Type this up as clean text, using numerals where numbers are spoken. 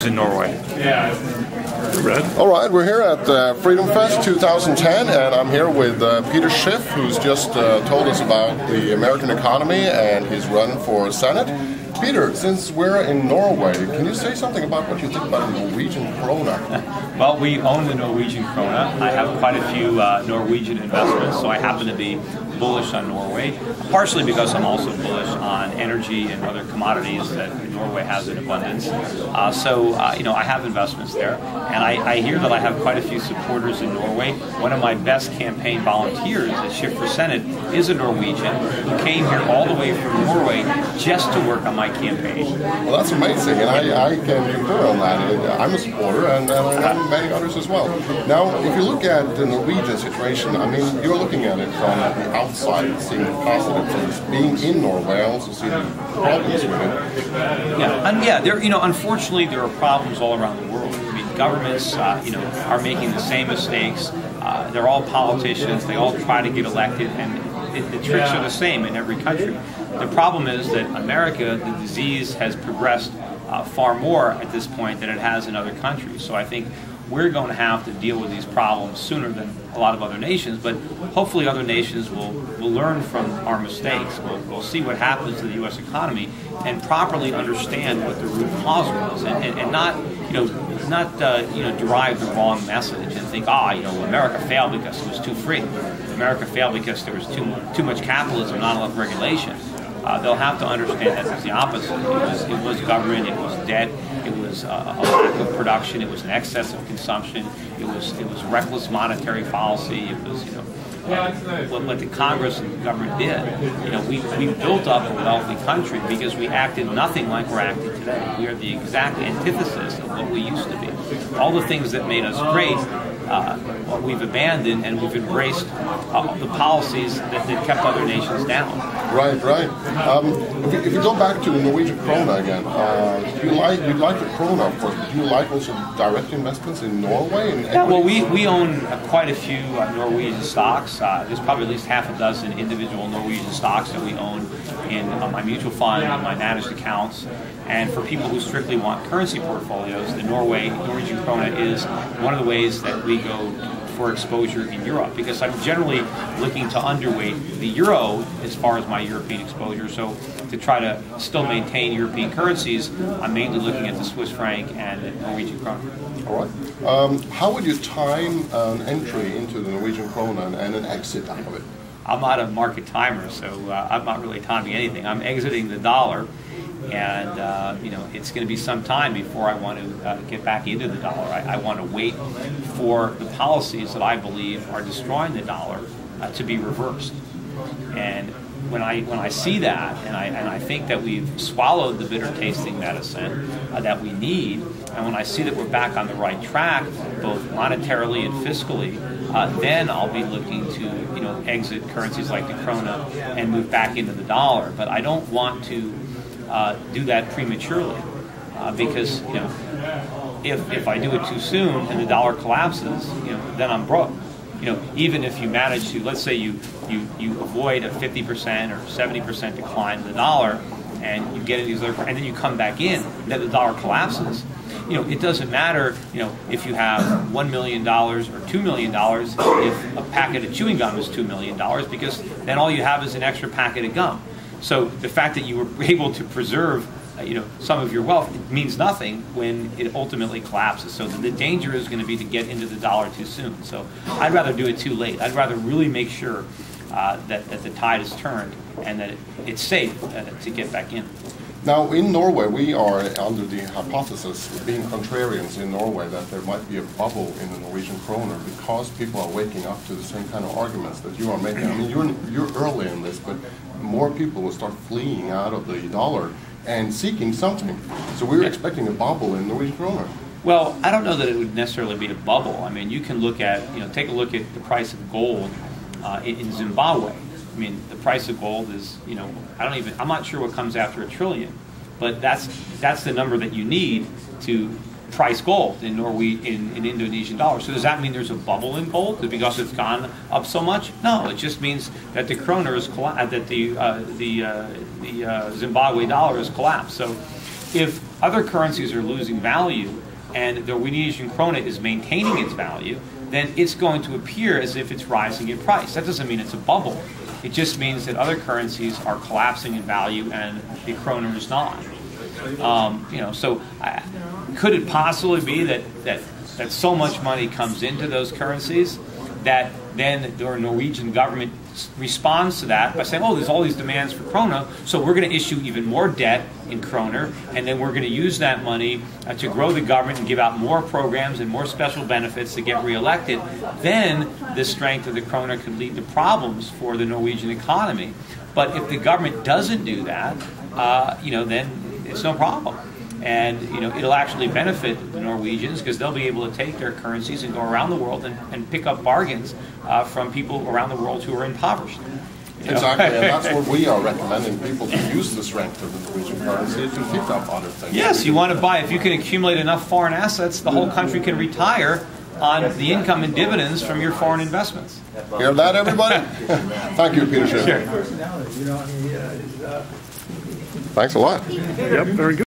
in Norway. All right, we're here at Freedom Fest 2010, and I'm here with Peter Schiff, who's just told us about the American economy and his run for Senate. Peter, since we're in Norway, can you say something about what you think about the Norwegian krona? Well, we own the Norwegian krona. I have quite a few Norwegian investments, so I happen to be bullish on Norway, partially because I'm also bullish on energy and other commodities that Norway has in abundance. You know, I have investments there, and I hear that I have quite a few supporters in Norway. One of my best campaign volunteers at Schiff for Senate is a Norwegian who came here all the way from Norway just to work on my campaign. Well, that's amazing, and I can concur on that. I'm a supporter, and I know many others as well. Now, if you look at the Norwegian situation, I mean, you're looking at it from the outside, seeing the positives. Being in Norway, I also see the problems with it. Unfortunately, there are problems all around the world. I mean, governments, are making the same mistakes. They're all politicians. They all try to get elected, and the tricks are the same in every country. The problem is that America, the disease has progressed far more at this point than it has in other countries. So I think we're going to have to deal with these problems sooner than a lot of other nations, but hopefully other nations will learn from our mistakes. We'll see what happens to the U.S. economy and properly understand what the root cause was, and not derive the wrong message and think, America failed because it was too free. America failed because there was too much capitalism, not enough regulation. They'll have to understand that it was the opposite. It was government, it was debt, it was a lack of production, it was an excess of consumption, it was reckless monetary policy, it was what the Congress and the government did. We built up a wealthy country because we acted nothing like we're acting today. We are the exact antithesis of what we used to be. All the things that made us great, we've abandoned, and we've embraced the policies that kept other nations down. Right. If you go back to the Norwegian krona again, you like the krona, of course, but do you like also direct investments in Norway? Yeah, well, we own quite a few Norwegian stocks. There's probably at least half a dozen individual Norwegian stocks that we own in my mutual fund and my managed accounts. And for people who strictly want currency portfolios, the Norwegian krona is one of the ways that we go for exposure in Europe, because I'm generally looking to underweight the euro as far as my European exposure. So to try to still maintain European currencies, I'm mainly looking at the Swiss franc and the Norwegian krona. All right. How would you time an entry into the Norwegian krona and an exit out of it? I'm not a market timer, so I'm not really timing anything. I'm exiting the dollar, and it's going to be some time before I want to get back into the dollar. I want to wait for the policies that I believe are destroying the dollar to be reversed. And when I see that, and I think that we've swallowed the bitter tasting medicine that we need, and when I see that we're back on the right track, both monetarily and fiscally, then I'll be looking to exit currencies like the krona and move back into the dollar. But I don't want to do that prematurely, because if I do it too soon and the dollar collapses, then I'm broke. Even if you manage to, let's say you avoid a 50% or 70% decline in the dollar, and you get into these other, and then you come back in, and then the dollar collapses. It doesn't matter, if you have $1 million or $2 million if a packet of chewing gum is $2 million, because then all you have is an extra packet of gum. So the fact that you were able to preserve some of your wealth, it means nothing when it ultimately collapses. So the danger is going to be to get into the dollar too soon. So I'd rather do it too late. I'd rather really make sure that the tide is turned and that it's safe to get back in. Now, in Norway, we are under the hypothesis, being contrarians in Norway, that there might be a bubble in the Norwegian kroner because people are waking up to the same kind of arguments that you are making. I mean, you're early in this, but more people will start fleeing out of the dollar and seeking something. So we're expecting a bubble in Norwegian kroner. Well, I don't know that it would necessarily be a bubble. I mean, you can look at, take a look at the price of gold in Zimbabwe. I mean, the price of gold is, I'm not sure what comes after $1 trillion, but that's the number that you need to price gold in Indonesian dollars. So does that mean there's a bubble in gold because it's gone up so much? No, it just means that the kroner is that the Zimbabwe dollar has collapsed. So if other currencies are losing value and the Norwegian krona is maintaining its value, then it's going to appear as if it's rising in price. That doesn't mean it's a bubble. It just means that other currencies are collapsing in value and the krona is not. So could it possibly be that so much money comes into those currencies that then the Norwegian government responds to that by saying, oh, there's all these demands for krona, so we're going to issue even more debt in kroner, and then we're going to use that money to grow the government and give out more programs and more special benefits to get reelected. Then the strength of the krona could lead to problems for the Norwegian economy. But if the government doesn't do that, then it's no problem. And it'll actually benefit the Norwegians because they'll be able to take their currencies and go around the world and pick up bargains from people around the world who are impoverished. Exactly, and that's what we are recommending people to use the strength of the Norwegian currency to pick up other things. Yes, you want to buy. If you can accumulate enough foreign assets, the whole country can retire on the income and dividends from your foreign investments. Hear that, everybody? Thank you, Peter Schiff. Sure. Thanks a lot. Yep, very good.